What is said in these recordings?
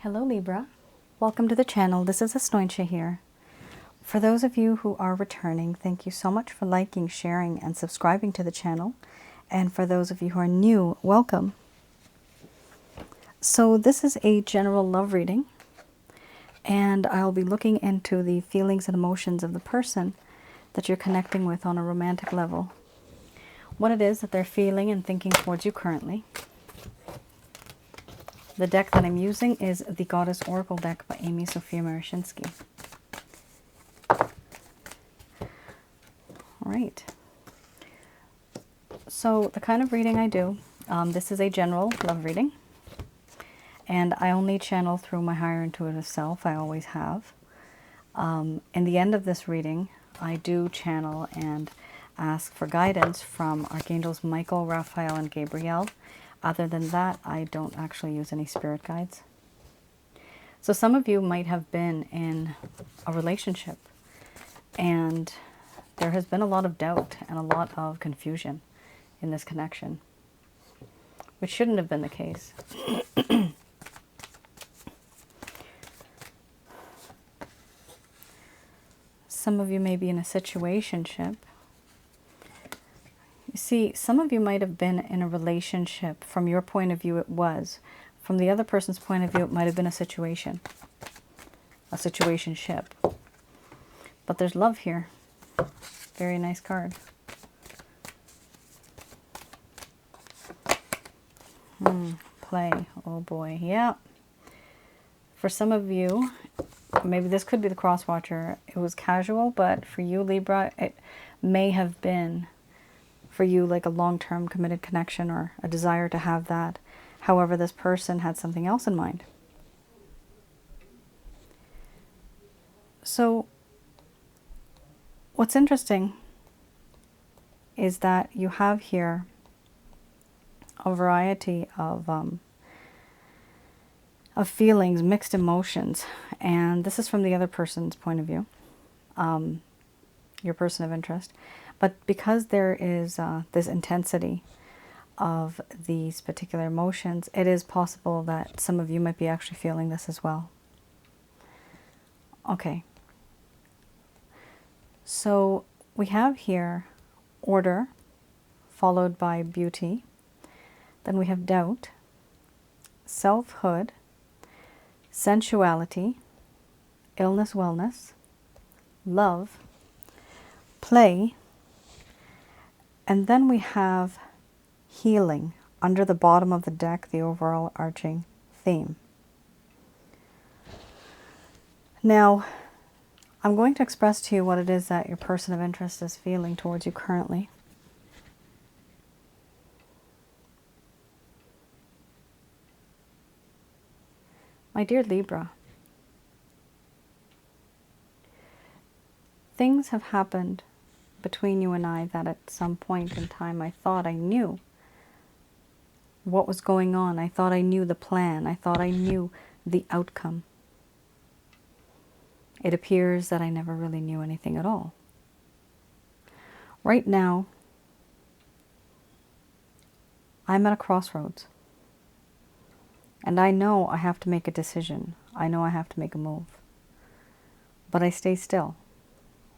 Hello Libra, welcome to the channel. This is Asnointia here. For those of you who are returning, thank you so much for liking, sharing, and subscribing to the channel. And for those of you who are new, welcome. So this is a general love reading, and I'll be looking into the feelings and emotions of the person that you're connecting with on a romantic level. What it is that they're feeling and thinking towards you currently. The deck that I'm using is the Goddess Oracle deck by Amy Sophia Marashinsky. All right. So the kind of reading I do, this is a general love reading. And I only channel through my higher intuitive self. I always have. In the end of this reading, I do channel and ask for guidance from Archangels Michael, Raphael, and Gabriel. Other than that, I don't actually use any spirit guides. So some of you might have been in a relationship and there has been a lot of doubt and a lot of confusion in this connection, which shouldn't have been the case. Some of you may be in a situationship. You see, some of you might have been in a relationship. From your point of view, it was. From the other person's point of view, it might have been a situation. A situationship. But there's love here. Very nice card. Play. Oh boy. Yeah. For some of you, maybe this could be the cross watcher. It was casual, but for you, Libra, it may have been for you like a long-term committed connection or a desire to have that. However, this person had something else in mind. So what's interesting is that you have here a variety of feelings, mixed emotions, and this is from the other person's point of view, your person of interest. But because there is this intensity of these particular emotions, it is possible that some of you might be actually feeling this as well. Okay. So we have here order followed by beauty. Then we have doubt, selfhood, sensuality, illness, wellness, love, play, and then we have healing under the bottom of the deck, the overall arching theme. Now, I'm going to express to you what it is that your person of interest is feeling towards you currently. My dear Libra, things have happened between you and I that at some point in time I thought I knew what was going on. I thought I knew the plan. I thought I knew the outcome. It appears that I never really knew anything at all. Right now, I'm at a crossroads. And I know I have to make a decision. I know I have to make a move. But I stay still.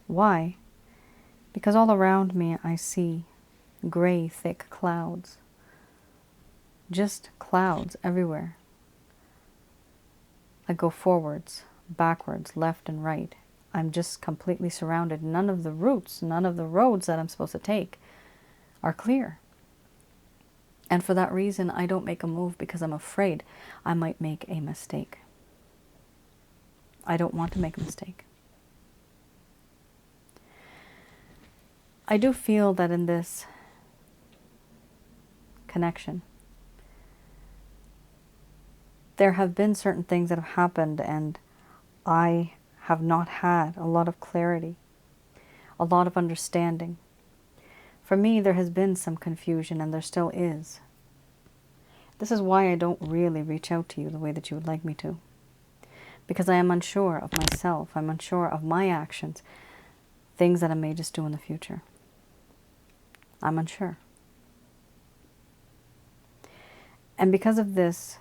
Why? Because all around me I see gray, thick clouds. Just clouds everywhere. I go forwards, backwards, left and right. I'm just completely surrounded. None of the routes, none of the roads that I'm supposed to take are clear. And for that reason, I don't make a move because I'm afraid I might make a mistake. I don't want to make a mistake. I do feel that in this connection, there have been certain things that have happened and I have not had a lot of clarity, a lot of understanding. For me, there has been some confusion and there still is. This is why I don't really reach out to you the way that you would like me to. Because I am unsure of myself. I'm unsure of my actions, things that I may just do in the future. I'm unsure. And because of this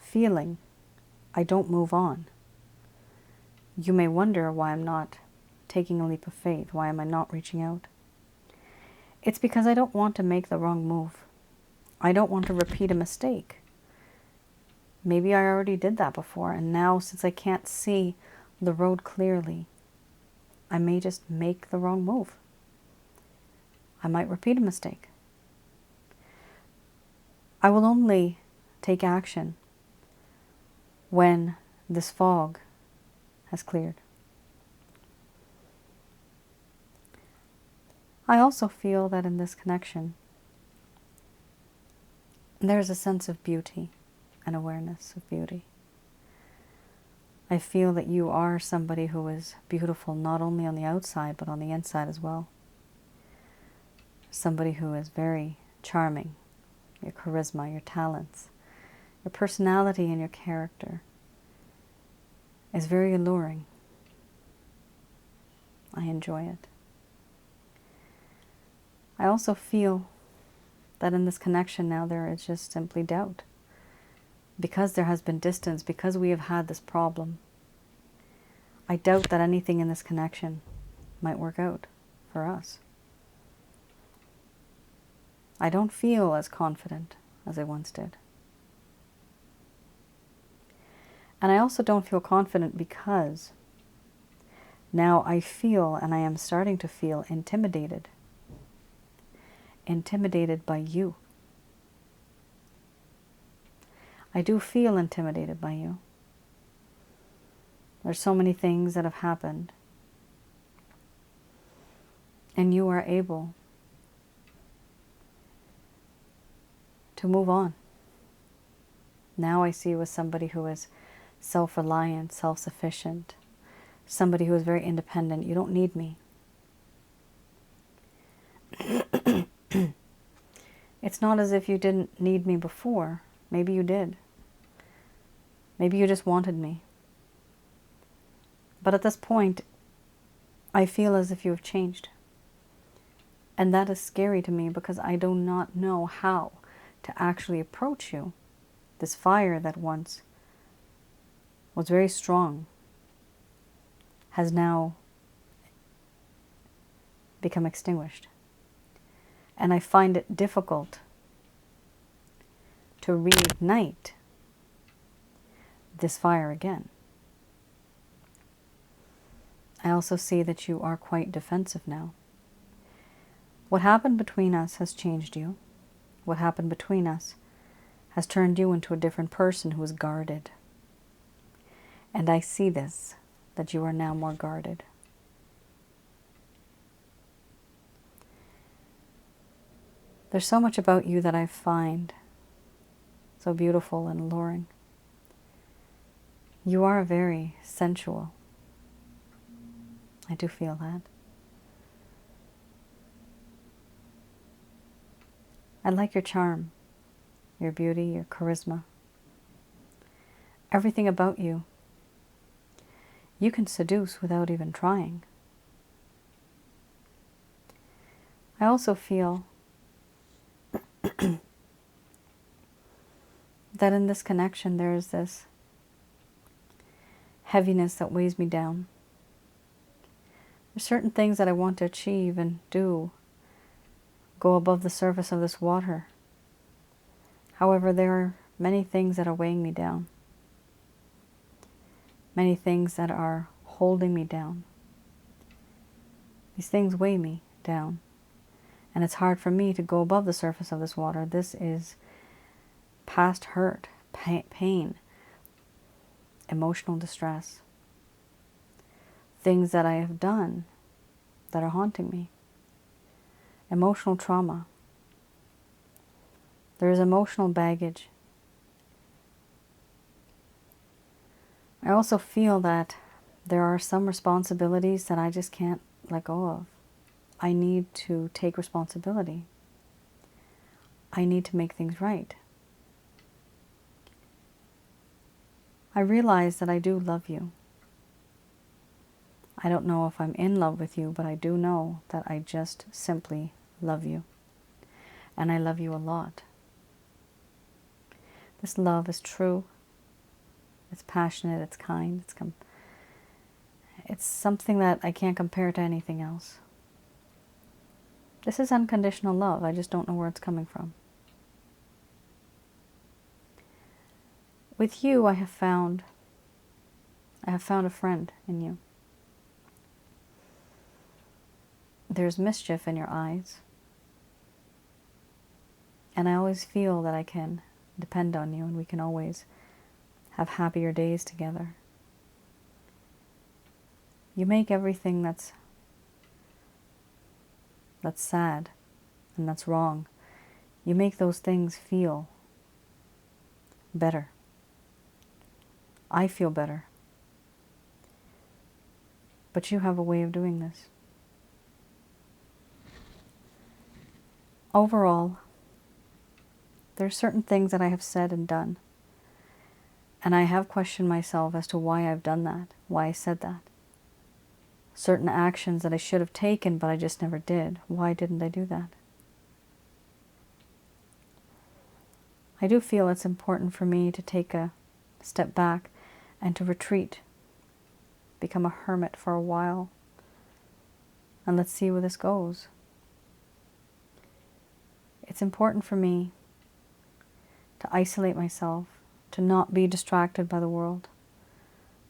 feeling I don't move on. You may wonder why I'm not taking a leap of faith. Why am I not reaching out? It's because I don't want to make the wrong move. I don't want to repeat a mistake. Maybe I already did that before, and now since I can't see the road clearly, I may just make the wrong move. I might repeat a mistake. I will only take action when this fog has cleared. I also feel that in this connection, there's a sense of beauty and awareness of beauty. I feel that you are somebody who is beautiful not only on the outside but on the inside as well. Somebody who is very charming. Your charisma, your talents, your personality and your character is very alluring. I enjoy it. I also feel that in this connection now there is just simply doubt. Because there has been distance, because we have had this problem, I doubt that anything in this connection might work out for us. I don't feel as confident as I once did. And I also don't feel confident because now I feel, and I am starting to feel, intimidated. Intimidated by you. I do feel intimidated by you. There's so many things that have happened. And you are able to move on. Now I see you as somebody who is self-reliant, self-sufficient, somebody who is very independent. You don't need me. It's not as if you didn't need me before. Maybe you did. Maybe you just wanted me. But at this point, I feel as if you have changed. And that is scary to me because I do not know how to actually approach you. This fire that once was very strong has now become extinguished. And I find it difficult to reignite this fire again. I also see that you are quite defensive now. What happened between us has changed you. What happened between us has turned you into a different person who is guarded. And I see this, that you are now more guarded. There's so much about you that I find so beautiful and alluring. You are very sensual. I do feel that. I like your charm, your beauty, your charisma. Everything about you. You can seduce without even trying. I also feel that in this connection there is this heaviness that weighs me down. There's certain things that I want to achieve and do, go above the surface of this water. However, there are many things that are weighing me down. Many things that are holding me down. These things weigh me down. And it's hard for me to go above the surface of this water. This is past hurt, pain, emotional distress. Things that I have done that are haunting me. Emotional trauma. There is emotional baggage. I also feel that there are some responsibilities that I just can't let go of. I need to take responsibility. I need to make things right. I realize that I do love you. I don't know if I'm in love with you, but I do know that I just simply love you. And I love you a lot. This love is true. It's passionate, it's kind, it's something that I can't compare to anything else. This is unconditional love. I just don't know where it's coming from. With you, I have found a friend in you. There's mischief in your eyes. And I always feel that I can depend on you and we can always have happier days together. You make everything that's sad and that's wrong, you make those things feel better. I feel better. But you have a way of doing this. Overall, there are certain things that I have said and done, and I have questioned myself as to why I've done that, why I said that. Certain actions that I should have taken, but I just never did. Why didn't I do that? I do feel it's important for me to take a step back and to retreat, become a hermit for a while, and let's see where this goes. It's important for me to isolate myself, to not be distracted by the world,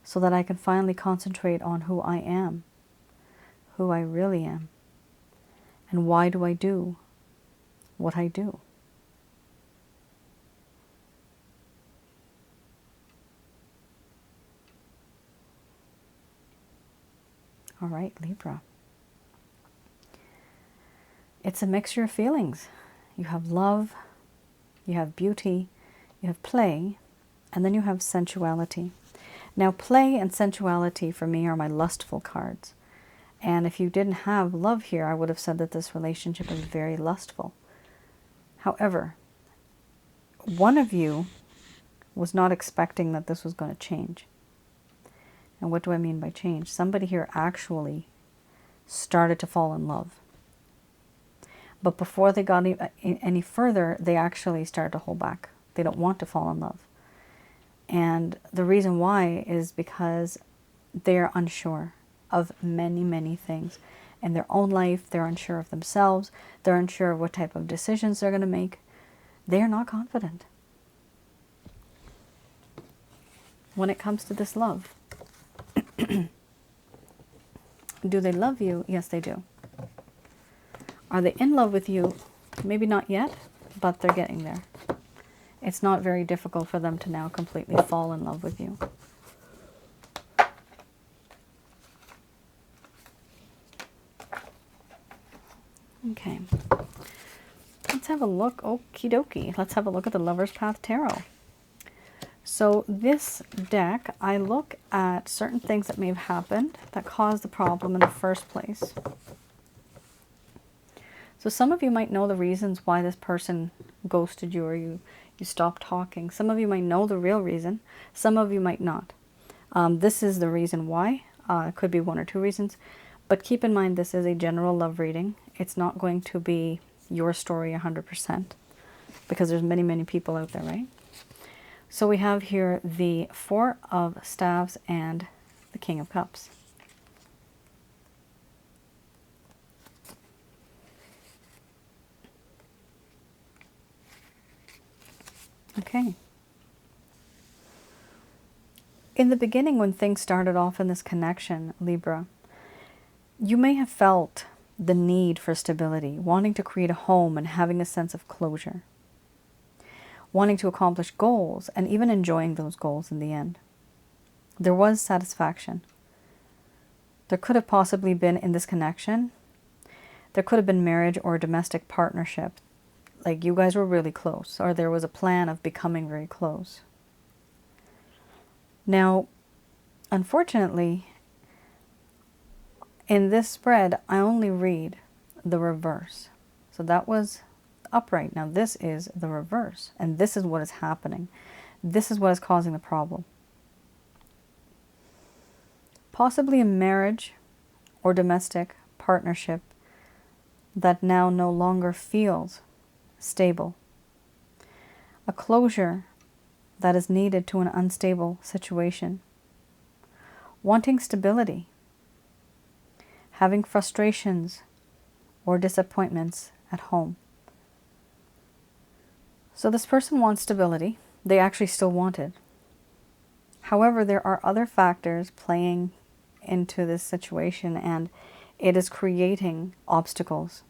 so that I can finally concentrate on who I am, who I really am, and why do I do what I do. All right, Libra. It's a mixture of feelings. You have love, you have beauty, you have play, and then you have sensuality. Now, play and sensuality for me are my lustful cards. And if you didn't have love here, I would have said that this relationship is very lustful. However, one of you was not expecting that this was going to change. And what do I mean by change? Somebody here actually started to fall in love. But before they got any further, they actually started to hold back. They don't want to fall in love. And the reason why is because they're unsure of many, many things. In their own life, they're unsure of themselves. They're unsure of what type of decisions they're going to make. They are not confident when it comes to this love. Do they love you? Yes, they do. Are they in love with you? Maybe not yet, but they're getting there. It's not very difficult for them to now completely fall in love with you. Okay. Let's have a look. Okie dokie. Let's have a look at the Lover's Path Tarot. So this deck, I look at certain things that may have happened that caused the problem in the first place. So some of you might know the reasons why this person ghosted you or you stopped talking. Some of you might know the real reason. Some of you might not. This is the reason why. It could be one or two reasons. But keep in mind, this is a general love reading. It's not going to be your story 100% because there's many, many people out there, right? So we have here the Four of Staves and the King of Cups. Okay. In the beginning, when things started off in this connection, Libra, you may have felt the need for stability, wanting to create a home and having a sense of closure, wanting to accomplish goals and even enjoying those goals in the end. There was satisfaction. There could have possibly been in this connection, there could have been marriage or domestic partnership. Like you guys were really close, or there was a plan of becoming very close. Now, unfortunately, in this spread, I only read the reverse. So that was upright. Now this is the reverse, and this is what is happening. This is what is causing the problem. Possibly a marriage or domestic partnership that now no longer feels stable. A closure that is needed to an unstable situation. Wanting stability. Having frustrations or disappointments at home. So this person wants stability. They actually still want it. However, there are other factors playing into this situation, and it is creating obstacles.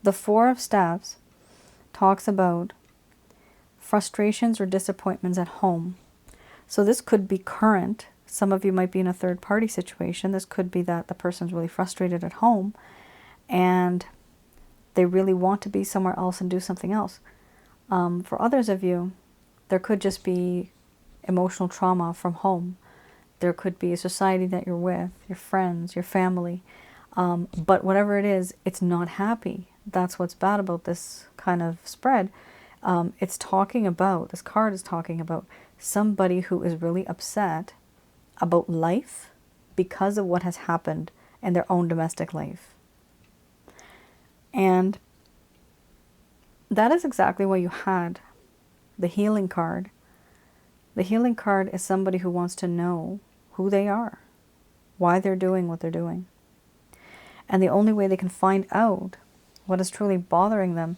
The Four of Staves talks about frustrations or disappointments at home. So this could be current. Some of you might be in a third-party situation. This could be that the person's really frustrated at home and they really want to be somewhere else and do something else. For others of you, there could just be emotional trauma from home. There could be a society that you're with, your friends, your family. But whatever it is, it's not happy. That's what's bad about this kind of spread. It's talking about, this card is talking about somebody who is really upset about life because of what has happened in their own domestic life. And that is exactly why you had the healing card. The healing card is somebody who wants to know who they are, why they're doing what they're doing. And the only way they can find out what is truly bothering them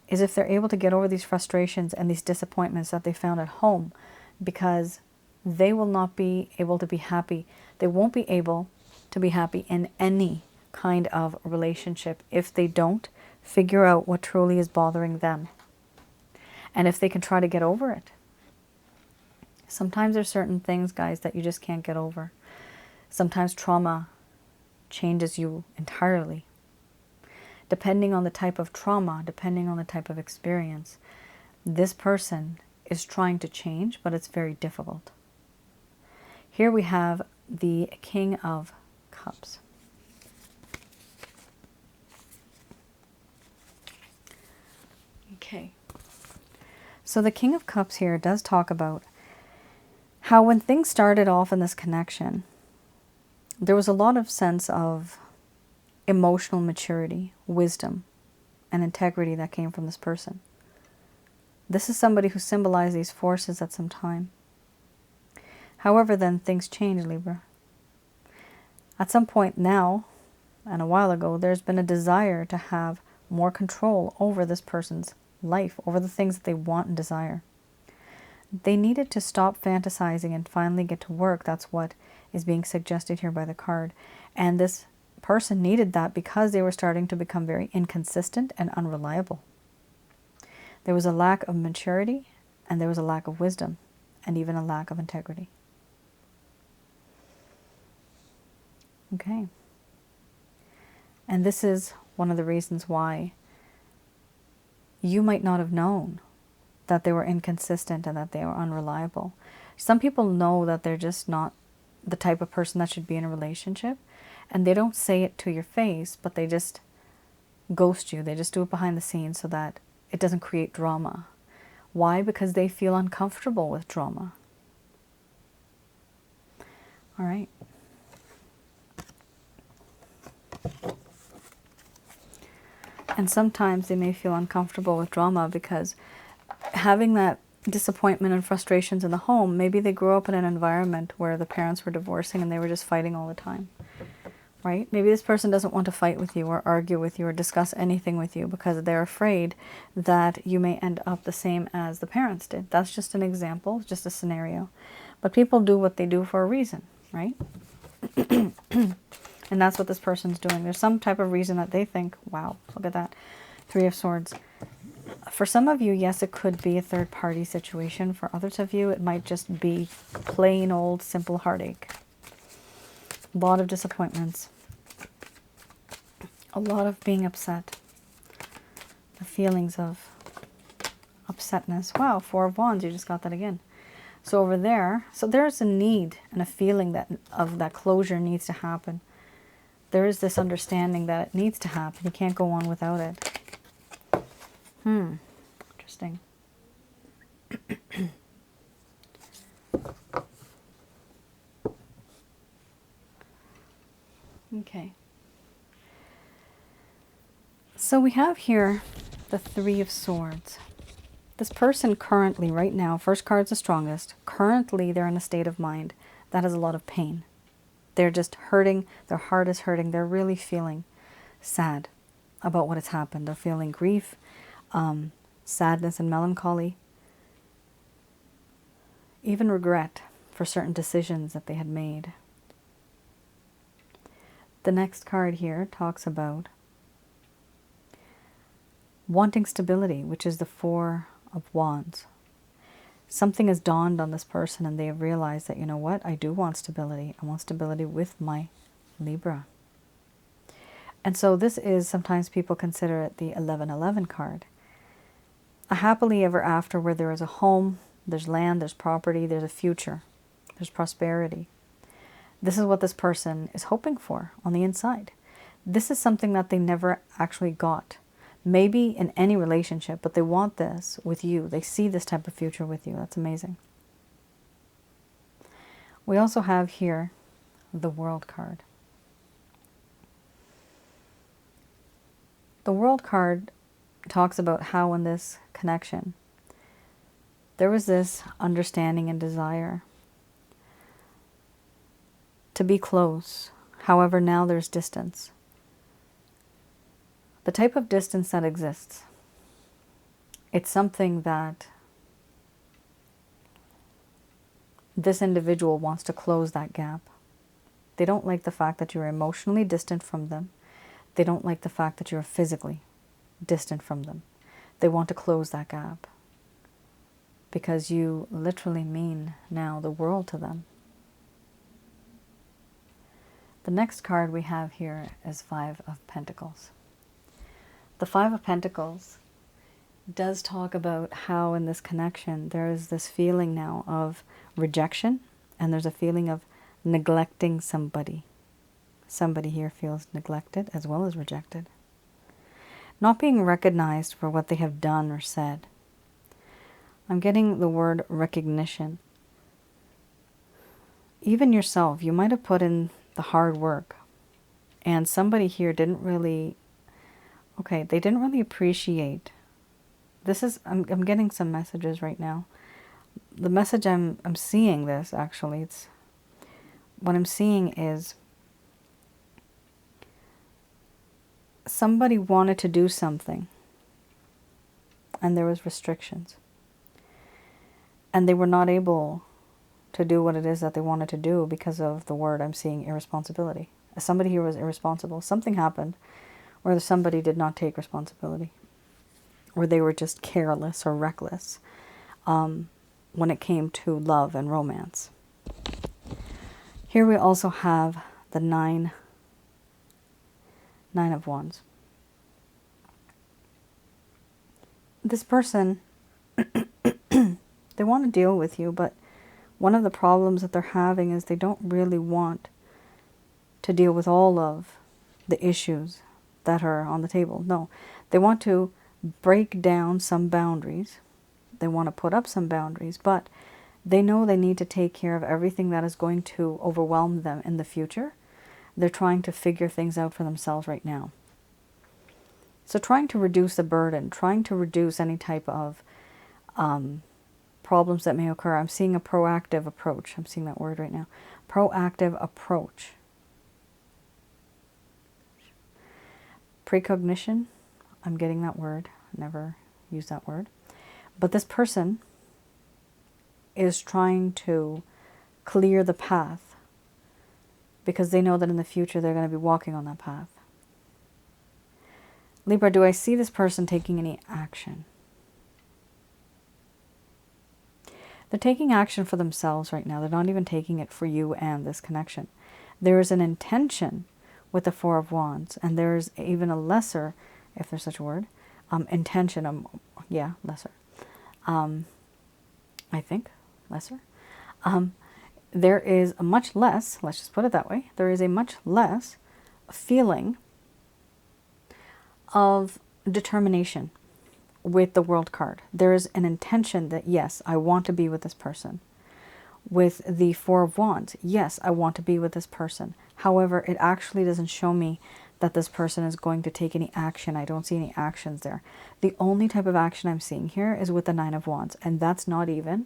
is if they're able to get over these frustrations and these disappointments that they found at home, because they will not be able to be happy. They won't be able to be happy in any kind of relationship if they don't figure out what truly is bothering them. And if they can try to get over it. Sometimes there's certain things, guys, that you just can't get over. Sometimes trauma changes you entirely. Depending on the type of trauma, depending on the type of experience, this person is trying to change, but it's very difficult. Here we have the King of Cups. Okay. So the King of Cups here does talk about how when things started off in this connection, there was a lot of sense of emotional maturity, wisdom, and integrity that came from this person. This is somebody who symbolized these forces at some time. However, then things change, Libra. At some point now, and a while ago, there's been a desire to have more control over this person's life, over the things that they want and desire. They needed to stop fantasizing and finally get to work. That's what is being suggested here by the card. And this person needed that because they were starting to become very inconsistent and unreliable. There was a lack of maturity, and there was a lack of wisdom, and even a lack of integrity. Okay. And this is one of the reasons why you might not have known that they were inconsistent and that they were unreliable. Some people know that they're just not the type of person that should be in a relationship, and they don't say it to your face, but they just ghost you. They just do it behind the scenes so that it doesn't create drama. Why? Because they feel uncomfortable with drama. All right. And sometimes they may feel uncomfortable with drama because having that disappointment and frustrations in the home, maybe they grew up in an environment where the parents were divorcing and they were just fighting all the time, right? Maybe this person doesn't want to fight with you or argue with you or discuss anything with you because they're afraid that you may end up the same as the parents did. That's just an example, just a scenario. But people do what they do for a reason, right? And that's what this person's doing. There's some type of reason that they think, wow, look at that. Three of Swords. For some of you, yes, it could be a third-party situation. For others of you, it might just be plain old, simple heartache. A lot of disappointments. A lot of being upset. The feelings of upsetness. Wow, Four of Wands, you just got that again. So over there, so there's a need and a feeling that of that closure needs to happen. There is this understanding that it needs to happen. You can't go on without it. Interesting. Okay. So we have here the Three of Swords. This person currently, right now, first card's the strongest. Currently, they're in a state of mind that has a lot of pain. They're just hurting. Their heart is hurting. They're really feeling sad about what has happened. They're feeling grief, sadness and melancholy, even regret for certain decisions that they had made. The next card here talks about wanting stability, which is the Four of Wands. Something has dawned on this person and they have realized that, you know what, I do want stability. I want stability with my Libra. And so this is, sometimes people consider it the 1111 card. A happily ever after where there is a home, there's land, there's property, there's a future, there's prosperity. This is what this person is hoping for on the inside. This is something that they never actually got. Maybe in any relationship, but they want this with you. They see this type of future with you. That's amazing. We also have here the World card. The World card talks about how in this connection there was this understanding and desire to be close. However, now there's distance. The type of distance that exists, it's something that this individual wants to close that gap. They don't like the fact that you're emotionally distant from them. They don't like the fact that you're physically distant from them. They want to close that gap because you literally mean now the world to them. The next card we have here is Five of Pentacles. The Five of Pentacles does talk about how in this connection there is this feeling now of rejection, and there's a feeling of neglecting somebody. Somebody here feels neglected as well as rejected. Not being recognized for what they have done or said. I'm getting the word recognition. Even yourself, you might have put in the hard work, and somebody here didn't really, they didn't really appreciate. This is, I'm getting some messages right now. The message I'm seeing this, actually, it's, what I'm seeing is somebody wanted to do something and there was restrictions. And they were not able to do what it is that they wanted to do because of the word I'm seeing, irresponsibility. Somebody here was irresponsible. Something happened where somebody did not take responsibility, or they were just careless or reckless when it came to love and romance. Here we also have the Nine of Wands. This person, they want to deal with you, but one of the problems that they're having is they don't really want to deal with all of the issues that are on the table. No, they want to break down some boundaries. They want to put up some boundaries, but they know they need to take care of everything that is going to overwhelm them in the future. They're trying to figure things out for themselves right now. So trying to reduce the burden, trying to reduce any type of problems that may occur. I'm seeing a proactive approach. I'm seeing that word right now. Proactive approach. Precognition. I'm getting that word. I never use that word. But this person is trying to clear the path because they know that in the future they're going to be walking on that path. Libra, do I see this person taking any action? They're taking action for themselves right now. They're not even taking it for you and this connection. There is an intention with the Four of Wands, and there's even a lesser, if there's such a word, intention. Lesser. I think lesser. There is a much less, let's just put it that way, there is a much less feeling of determination with the World card. There is an intention that, yes, I want to be with this person. With the Four of Wands, yes, I want to be with this person. However, it actually doesn't show me that this person is going to take any action. I don't see any actions there. The only type of action I'm seeing here is with the Nine of Wands, and that's not even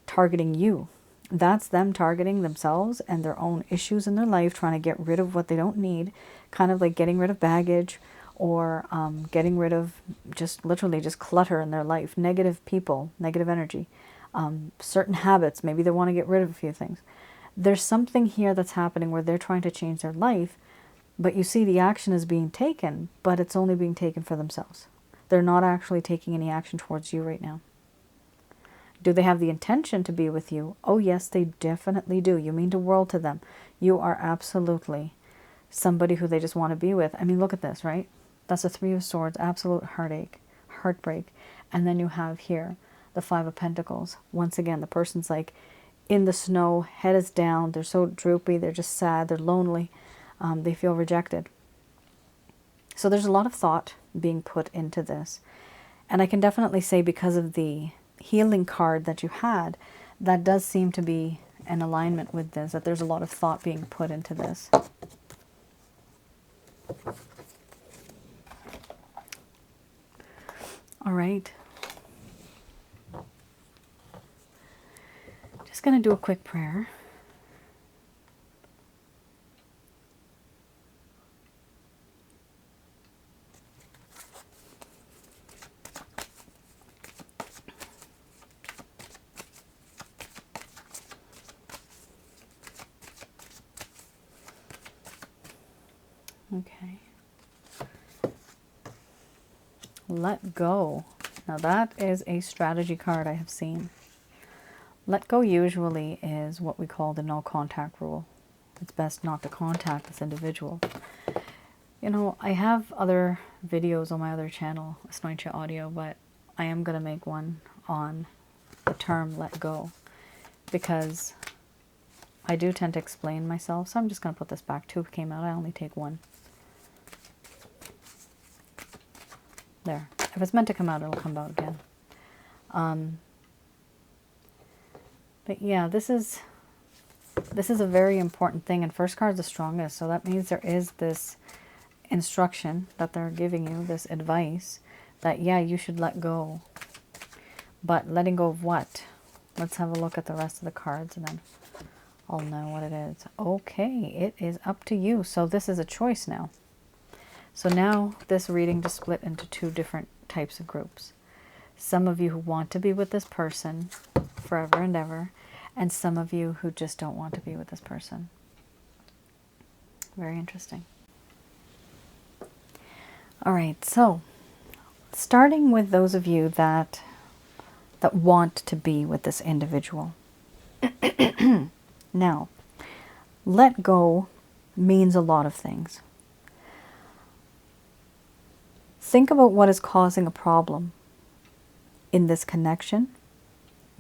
targeting you. That's them targeting themselves and their own issues in their life, trying to get rid of what they don't need, kind of like getting rid of baggage, or getting rid of just literally just clutter in their life, negative people, negative energy, certain habits. Maybe they want to get rid of a few things. There's something here that's happening where they're trying to change their life, but you see the action is being taken, but it's only being taken for themselves. They're not actually taking any action towards you right now. Do they have the intention to be with you? Oh yes, they definitely do. You mean the world to them. You are absolutely somebody who they just want to be with. I mean, look at this, right? That's the Three of Swords, absolute heartache, heartbreak. And then you have here the Five of Pentacles. Once again, the person's like in the snow, head is down, they're so droopy, they're just sad, they're lonely, they feel rejected. So there's a lot of thought being put into this. And I can definitely say, because of the healing card that you had, that does seem to be in alignment with this, that there's a lot of thought being put into this. All right. Just going to do a quick prayer. Okay. Let go. Now that is a strategy card I have seen. Let go usually is what we call the no contact rule. It's best not to contact this individual. You know, I have other videos on my other channel, Asnointia Audio, but I am going to make one on the term let go, because I do tend to explain myself. So I'm just going to put this back. Two came out. I only take one. There. If it's meant to come out, it'll come out again. But yeah, this is a very important thing. And first card is the strongest. So that means there is this instruction that they're giving you, this advice, that yeah, you should let go. But letting go of what? Let's have a look at the rest of the cards and then I'll know what it is. Okay, it is up to you. So this is a choice now. So now this reading just split into two different types of groups. Some of you who want to be with this person forever and ever, and some of you who just don't want to be with this person. Very interesting. All right, so starting with those of you that want to be with this individual. Now, let go means a lot of things. Think about what is causing a problem in this connection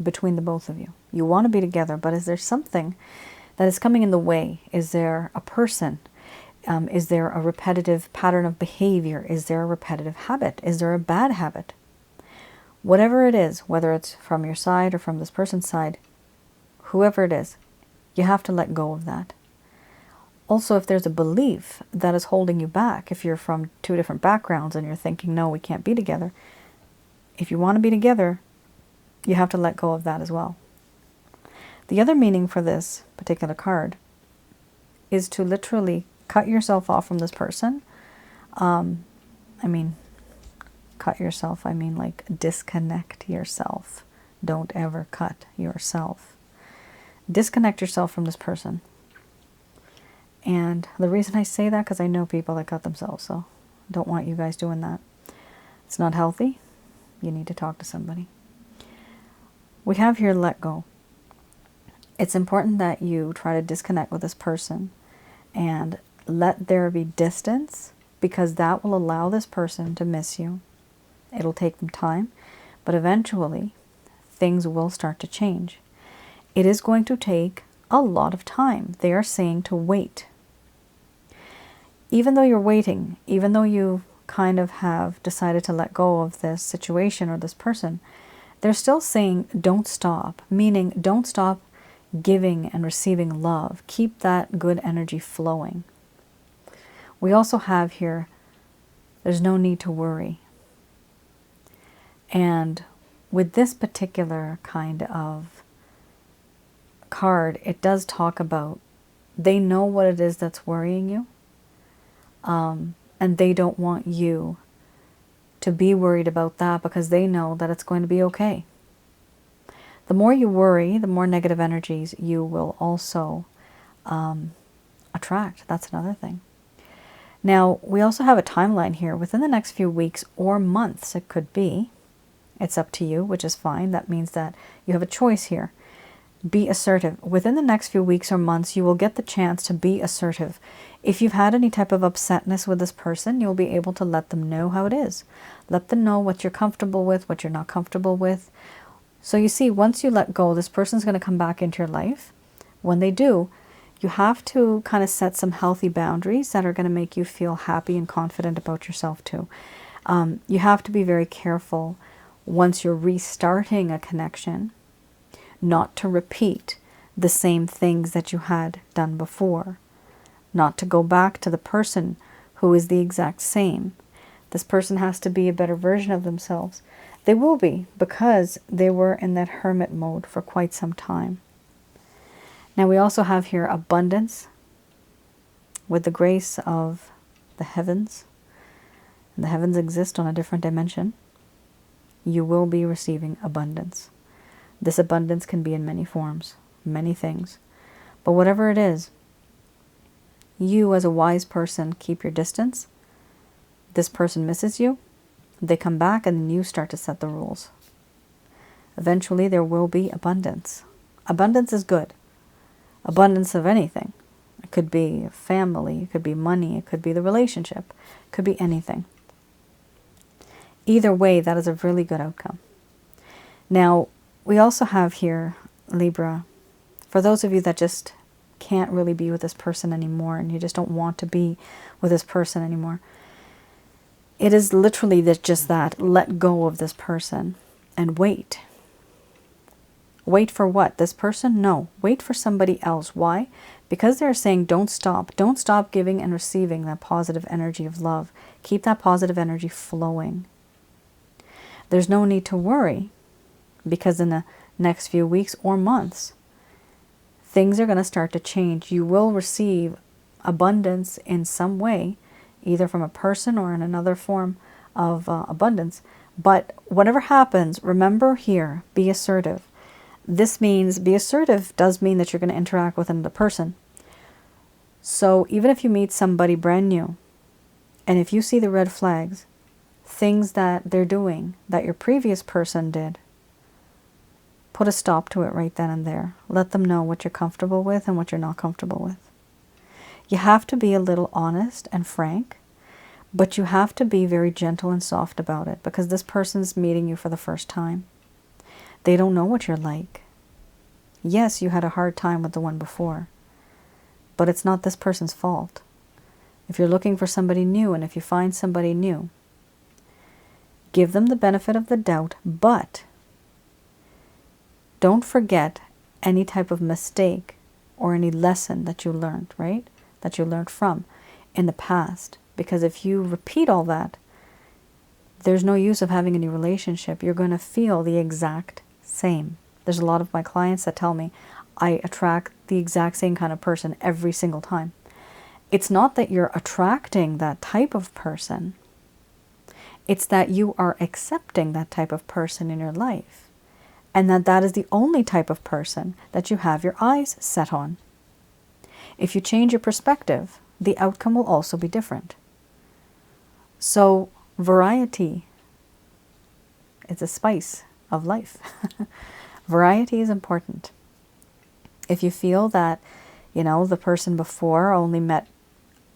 between the both of you. You want to be together, but is there something that is coming in the way? Is there a person? Is there a repetitive pattern of behavior? Is there a repetitive habit? Is there a bad habit? Whatever it is, whether it's from your side or from this person's side, whoever it is, you have to let go of that. Also, if there's a belief that is holding you back, if you're from two different backgrounds and you're thinking, no, we can't be together. If you want to be together, you have to let go of that as well. The other meaning for this particular card is to literally cut yourself off from this person. Cut yourself, I mean like disconnect yourself. Don't ever cut yourself. Disconnect yourself from this person. And the reason I say that, because I know people that cut themselves, so I don't want you guys doing that. It's not healthy. You need to talk to somebody. We have here let go. It's important that you try to disconnect with this person and let there be distance, because that will allow this person to miss you. It'll take them time, but eventually things will start to change. It is going to take a lot of time. They are saying to wait. Even though you're waiting, even though you kind of have decided to let go of this situation or this person, they're still saying don't stop, meaning don't stop giving and receiving love. Keep that good energy flowing. We also have here, there's no need to worry. And with this particular kind of card, it does talk about they know what it is that's worrying you, and they don't want you to be worried about that because they know that it's going to be okay. The more you worry, the more negative energies you will also attract. That's another thing. Now, we also have a timeline here. Within the next few weeks or months, it could be. It's up to you, which is fine. That means that you have a choice here. Be assertive. Within the next few weeks or months, you will get the chance to be assertive. If you've had any type of upsetness with this person, you'll be able to let them know how it is. Let them know what you're comfortable with, what you're not comfortable with. So you see, once you let go, this person's going to come back into your life. When they do, you have to kind of set some healthy boundaries that are going to make you feel happy and confident about yourself too. You have to be very careful once you're restarting a connection, not to repeat the same things that you had done before, not to go back to the person who is the exact same. This person has to be a better version of themselves. They will be, because they were in that hermit mode for quite some time. Now we also have here abundance with the grace of the heavens. And the heavens exist on a different dimension. You will be receiving abundance. This abundance can be in many forms, many things. But whatever it is, you as a wise person keep your distance. This person misses you. They come back and then you start to set the rules. Eventually there will be abundance. Abundance is good. Abundance of anything. It could be family, it could be money, it could be the relationship, it could be anything. Either way, that is a really good outcome. Now, we also have here, Libra, for those of you that just can't really be with this person anymore and you just don't want to be with this person anymore, it is literally just that, let go of this person and wait. Wait for what? This person? No. Wait for somebody else. Why? Because they're saying don't stop. Don't stop giving and receiving that positive energy of love. Keep that positive energy flowing. There's no need to worry, because in the next few weeks or months, things are going to start to change. You will receive abundance in some way, either from a person or in another form of abundance. But whatever happens, remember here, be assertive. This means, be assertive does mean that you're going to interact with another person. So even if you meet somebody brand new, and if you see the red flags, things that they're doing that your previous person did, put a stop to it right then and there. Let them know what you're comfortable with and what you're not comfortable with. You have to be a little honest and frank, but you have to be very gentle and soft about it, because this person's meeting you for the first time. They don't know what you're like. Yes, you had a hard time with the one before, but it's not this person's fault. If you're looking for somebody new, and if you find somebody new, give them the benefit of the doubt, but don't forget any type of mistake or any lesson that you learned, right? That you learned from in the past. Because if you repeat all that, there's no use of having a new relationship. You're going to feel the exact same. There's a lot of my clients that tell me, I attract the exact same kind of person every single time. It's not that you're attracting that type of person. It's that you are accepting that type of person in your life. And that is the only type of person that you have your eyes set on. If you change your perspective, the outcome will also be different. So variety is a spice of life. Variety is important. If you feel that, the person before only met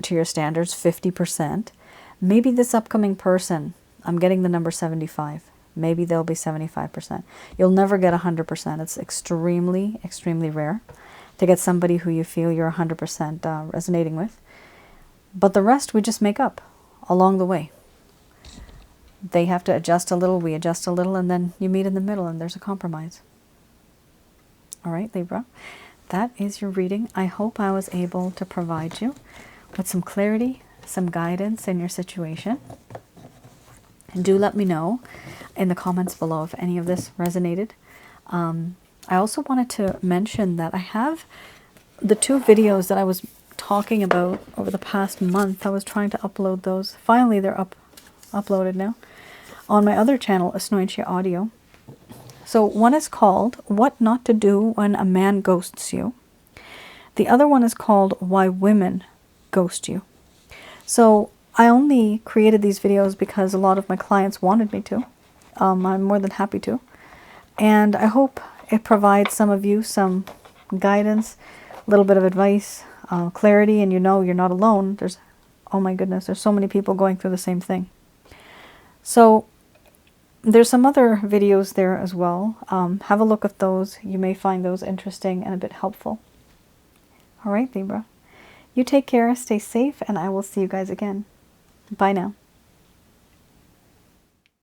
to your standards 50%, maybe this upcoming person, I'm getting the number 75. Maybe they'll be 75%. You'll never get 100%. It's extremely, extremely rare to get somebody who you feel you're 100% resonating with. But the rest we just make up along the way. They have to adjust a little, we adjust a little, and then you meet in the middle and there's a compromise. All right, Libra, that is your reading. I hope I was able to provide you with some clarity, some guidance in your situation. And do let me know in the comments below if any of this resonated. I also wanted to mention that I have the 2 videos that I was talking about over the past month. I was trying to upload those. Finally, they're uploaded now on my other channel, Asnointia Audio. So one is called What Not to Do When a Man Ghosts You. The other one is called Why Women Ghost You. So I only created these videos because a lot of my clients wanted me to. I'm more than happy to. And I hope it provides some of you some guidance, a little bit of advice, clarity, and you know you're not alone. Oh my goodness, there's so many people going through the same thing. So there's some other videos there as well. Have a look at those. You may find those interesting and a bit helpful. All right, Libra. You take care, stay safe, and I will see you guys again. Bye now.